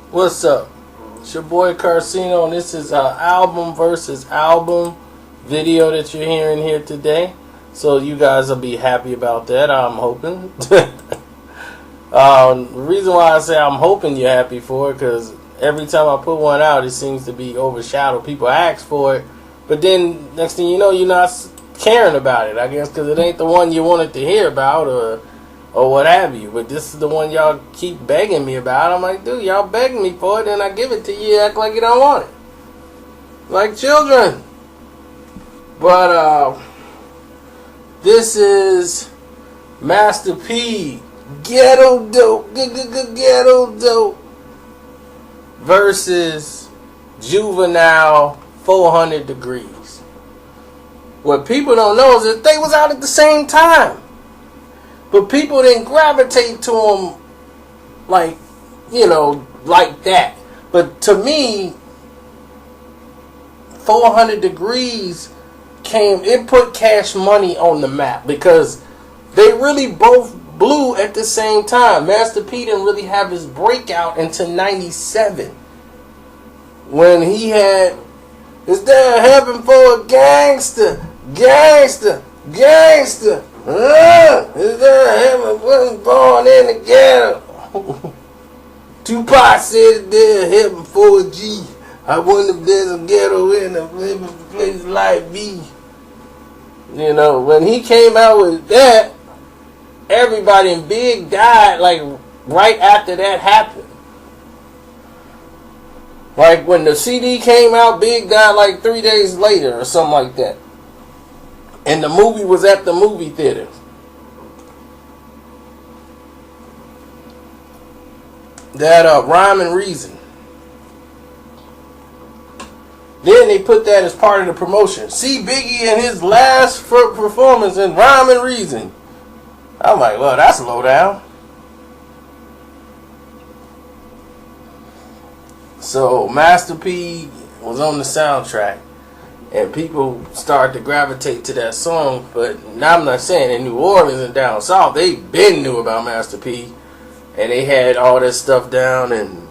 What's up? It's your boy Carcino, and this is our album versus album video that you're hearing here today. So you guys will be happy about that, I'm hoping. The reason why I say I'm hoping you're happy for it, because every time I put one out, it seems to be overshadowed. People ask for it, but then next thing you know, you're not caring about it, I guess, because it ain't the one you wanted to hear about or what have you. But this is the one y'all keep begging me about. I'm like, dude, y'all begging me for it, and I give it to you, act like you don't want it. Like children. But this is Master P Ghetto Dope, Ghetto Dope versus Juvenile 400 Degreez. What people don't know is that they was out at the same time. But people didn't gravitate to them like, like that. But to me, 400 Degreez it put Cash Money on the map because they really both blew at the same time. Master P didn't really have his breakout until 97. When he had, "Is there heaven for a gangster? Gangster, gangster. Is there heaven wasn't born in the ghetto?" Tupac said there's heaven for a G. I wonder if there's a ghetto in a place like me. When he came out with that, everybody in Big died like right after that happened. Like when the CD came out, Big died like 3 days later or something like that. And the movie was at the movie theater. That Rhyme and Reason. Then they put that as part of the promotion. See Biggie in his last performance in Rhyme and Reason. I'm like, well, that's low down. So Master P was on the soundtrack, and people started to gravitate to that song. But now I'm not saying in New Orleans and down south, they been knew about Master P, and they had all that stuff down, and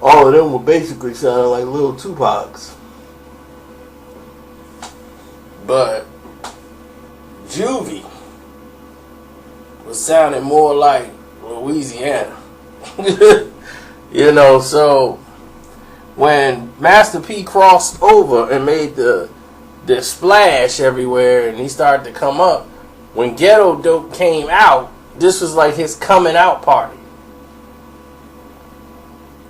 all of them were basically sounding like little Tupacs. But Juvie was sounding more like Louisiana. So when Master P crossed over and made the splash everywhere and he started to come up, when Ghetto Dope came out, this was like his coming out party.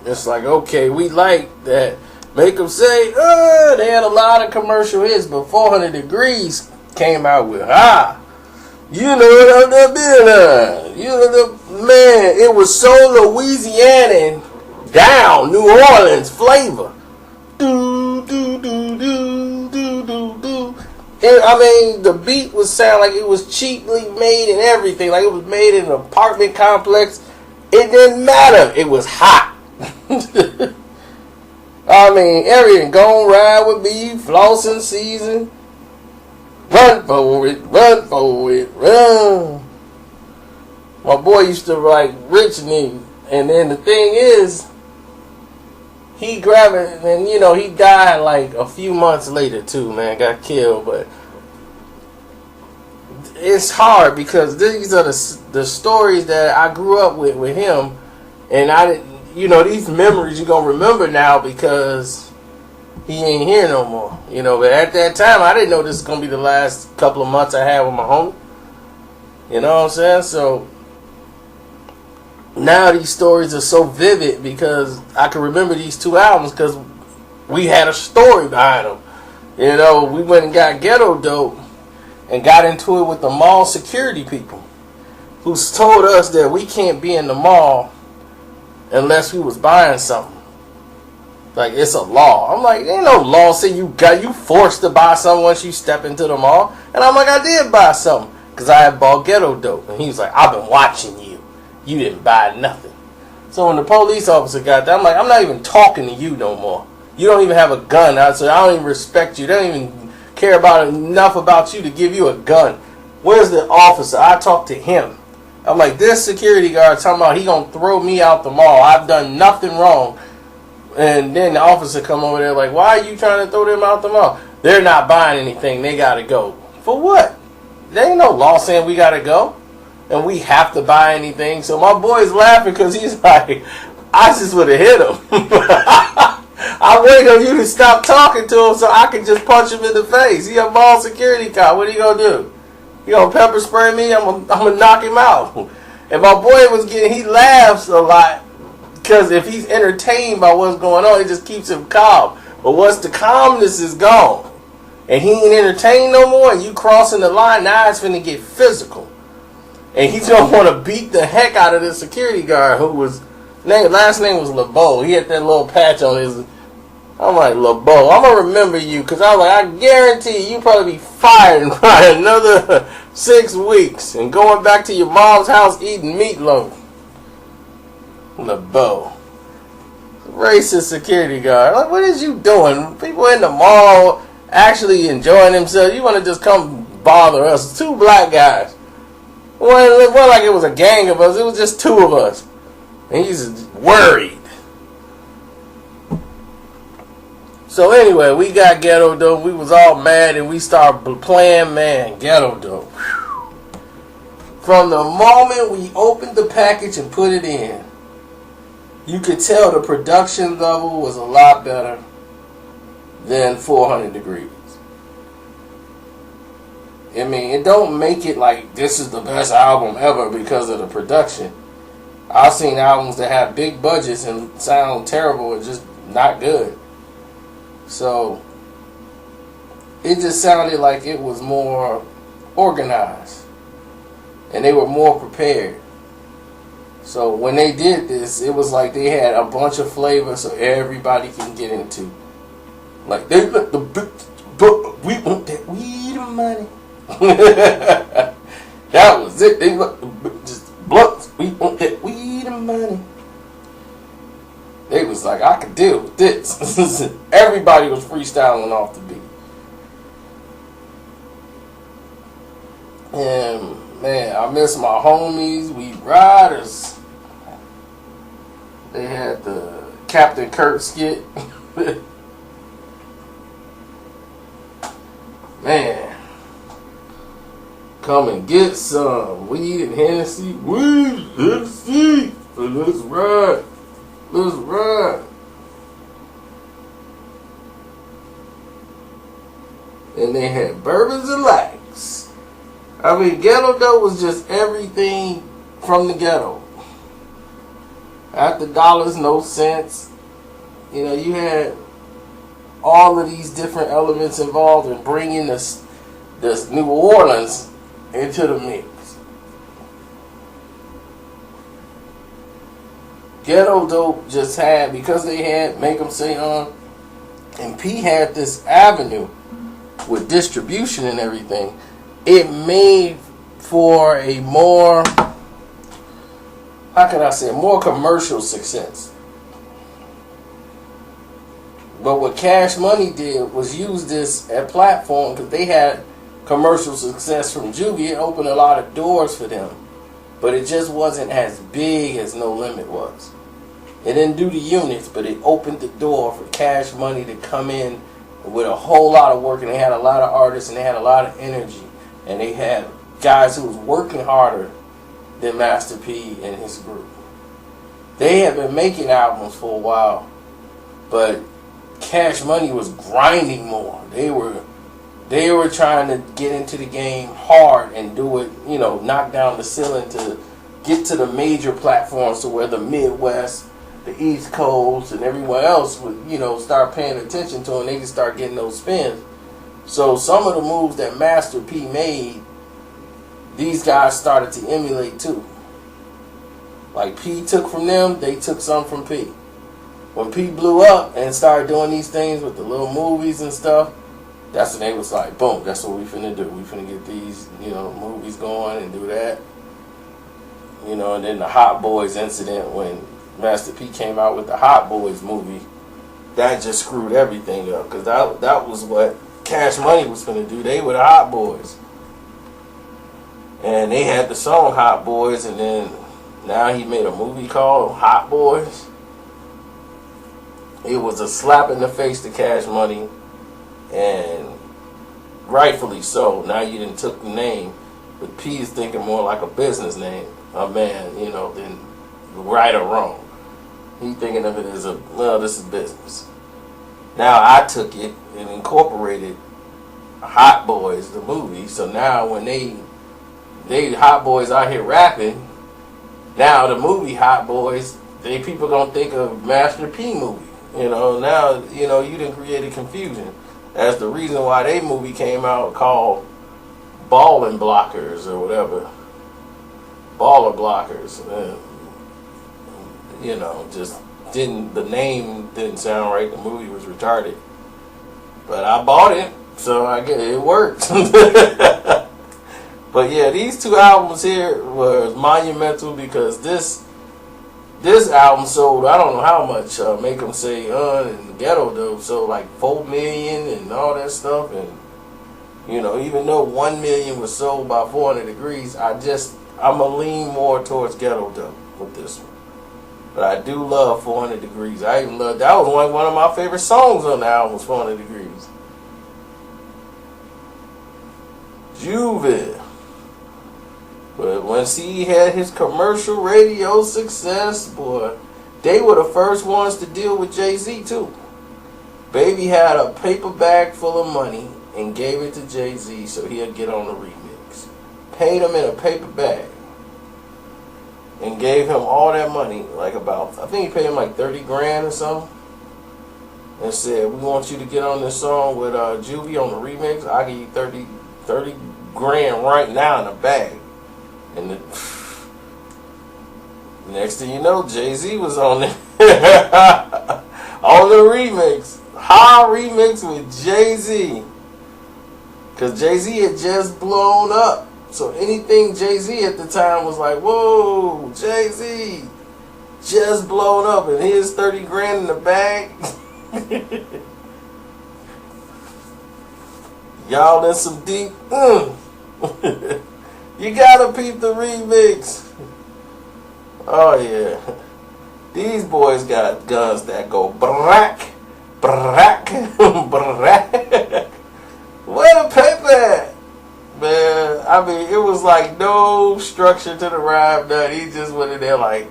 It's like, okay, we like that. Make them say, they had a lot of commercial hits, but 400 Degreez came out with, you know what I'm doing, man, it was so Louisiana down, New Orleans flavor. Do, do, do, do, do, do, do. And, the beat would sound like it was cheaply made and everything, like it was made in an apartment complex. It didn't matter, it was hot. Everything. Gon' ride with me, flossing season. Run for it, run. My boy used to write Rich Nigga. And then the thing is, he grabbed it, and he died like a few months later too, man. Got killed, but it's hard because these are the stories that I grew up with him, and I didn't. These memories you're gonna remember now because he ain't here no more. But at that time I didn't know this was gonna be the last couple of months I had with my homie. You know what I'm saying? So now these stories are so vivid because I can remember these two albums because we had a story behind them. We went and got Ghetto Dope and got into it with the mall security people who told us that we can't be in the mall unless we was buying something. Like, it's a law. I'm like, ain't no law say you forced to buy something once you step into the mall. And I'm like, I did buy something because I had bought Ghetto Dope. And he was like, I've been watching you. You didn't buy nothing. So when the police officer got there, I'm like, I'm not even talking to you no more. You don't even have a gun. I said, I don't even respect you. They don't even care about enough about you to give you a gun. Where's the officer? I talked to him. I'm like, this security guard talking about he gonna throw me out the mall. I've done nothing wrong. And then the officer come over there like, why are you trying to throw them out the mall? They're not buying anything. They gotta go. For what? There ain't no law saying we gotta go. And we have to buy anything. So my boy's laughing because he's like, I just would have hit him. I wait on you to stop talking to him so I can just punch him in the face. He a mall security cop. What are you gonna do? You gonna pepper spray me? I'm gonna knock him out. And my boy he laughs a lot because if he's entertained by what's going on, it just keeps him calm. But once the calmness is gone and he ain't entertained no more, and you crossing the line, now it's finna get physical. And he's gonna want to beat the heck out of this security guard who was last name was LeBeau. He had that little patch on his. I'm like, LeBeau, I'm gonna remember you because I was like, I guarantee you probably be fired in probably another 6 weeks and going back to your mom's house eating meatloaf. LeBeau, racist security guard. Like, what is you doing? People in the mall actually enjoying themselves. You want to just come bother us? 2 black guys. Well, it wasn't like it was a gang of us. It was just 2 of us. And he's worried. So anyway, we got Ghetto Dope. We was all mad and we started playing, man, Ghetto Dope. From the moment we opened the package and put it in, you could tell the production level was a lot better than 400 Degreez. I mean, it don't make it like this is the best album ever because of the production. I've seen albums that have big budgets and sound terrible and just not good. So it just sounded like it was more organized and they were more prepared. So when they did this, it was like they had a bunch of flavors so everybody can get into. Like they let we want that weed and money. That was it. They just blunts. We want that weed and money. They was like, I could deal with this. Everybody was freestyling off the beat. And man, I miss my homies. We riders. They had the Captain Kirk skit. Man. Come and get some weed and Hennessy. Weed, Hennessy. Let's ride. Let's ride. And they had bourbons and lights. I mean, Ghetto Dope was just everything from the ghetto. After dollars, no cents. You know, you had all of these different elements involved in bringing this New Orleans into the mix. Ghetto Dope just had, because they had Make 'Em Say and P had this avenue with distribution and everything, it made for a more, how can I say, more commercial success. But what Cash Money did was use this as a platform because they had commercial success from Juvie. It opened a lot of doors for them. But it just wasn't as big as No Limit was. It didn't do the units, but it opened the door for Cash Money to come in with a whole lot of work. And they had a lot of artists and they had a lot of energy. And they had guys who was working harder than Master P and his group. They had been making albums for a while, but Cash Money was grinding more. They were trying to get into the game hard and do it, you know, knock down the ceiling to get to the major platforms to where the Midwest, the East Coast, and everyone else would, you know, start paying attention to them. They could start getting those spins. So some of the moves that Master P made, these guys started to emulate too. Like P took from them, they took some from P. When P blew up and started doing these things with the little movies and stuff, that's when they was like, boom, that's what we finna do. We finna get these, you know, movies going and do that. You know, and then the Hot Boys incident when Master P came out with the Hot Boys movie, that just screwed everything up. Because that was what Cash Money was finna do. They were the Hot Boys. And they had the song Hot Boys, and then now he made a movie called Hot Boys. It was a slap in the face to Cash Money, and rightfully so. Now you didn't took the name, but P is thinking more like a business name, a man, you know, than right or wrong. He thinking of it as a, well, this is business. Now I took it and incorporated Hot Boys, the movie. So now when they Hot Boys out here rapping, now the movie Hot Boys, people gonna think of Master P movie. You know, now, you know, you done created confusion. That's the reason why they movie came out called Ballin' Blockers or whatever. Baller Blockers. You know, just the name didn't sound right. The movie was retarded. But I bought it, so I guess it worked. But yeah, these two albums here was monumental because this album sold, I don't know how much, Make 'Em Say and Ghetto D sold like 4 million and all that stuff. And you know, even though 1 million was sold by 400 Degreez, I'm a lean more towards Ghetto D with this one. But I do love 400 Degreez. I even love, that was one of my favorite songs on the album was 400 Degreez. Juvenile. But once he had his commercial radio success, boy, they were the first ones to deal with Jay-Z too. Baby had a paper bag full of money and gave it to Jay-Z so he'd get on the remix. Paid him in a paper bag and gave him all that money, like about, I think he paid him like 30 grand or something, and said, we want you to get on this song with Juvie on the remix. I'll give you 30 grand right now in a bag. And the next thing you know, Jay-Z was on it. On the remix. High remix with Jay-Z. Because Jay-Z had just blown up. So anything Jay-Z at the time was like, whoa, Jay-Z just blown up. And here's 30 grand in the bag. Y'all in some deep... You gotta peep the remix. Oh yeah. These boys got guns that go brack, brack, brack. Where the paper at? Man, I mean, it was like no structure to the rhyme, none. He just went in there like,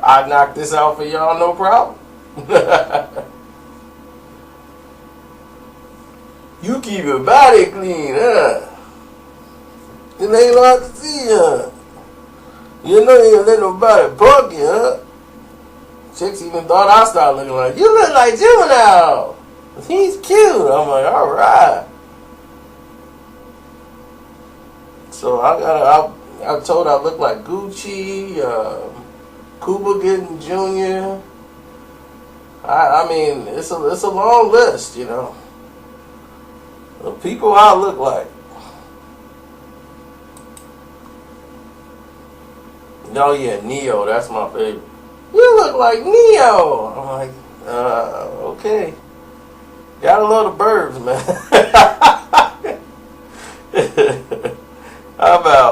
I knocked this out for y'all, no problem. You keep your body clean, huh? You ain't allowed to see, huh? You know you ain't let nobody punk you, huh? Chicks even thought I started looking like, you look like Juvenile. He's cute. I'm like, all right. So I told I look like Gucci, Cuba Gooding Jr. I mean, it's a long list, you know. The people I look like. Oh yeah, Neo, that's my favorite. You look like Neo. I'm like, okay. Gotta love the Burbs, man. How about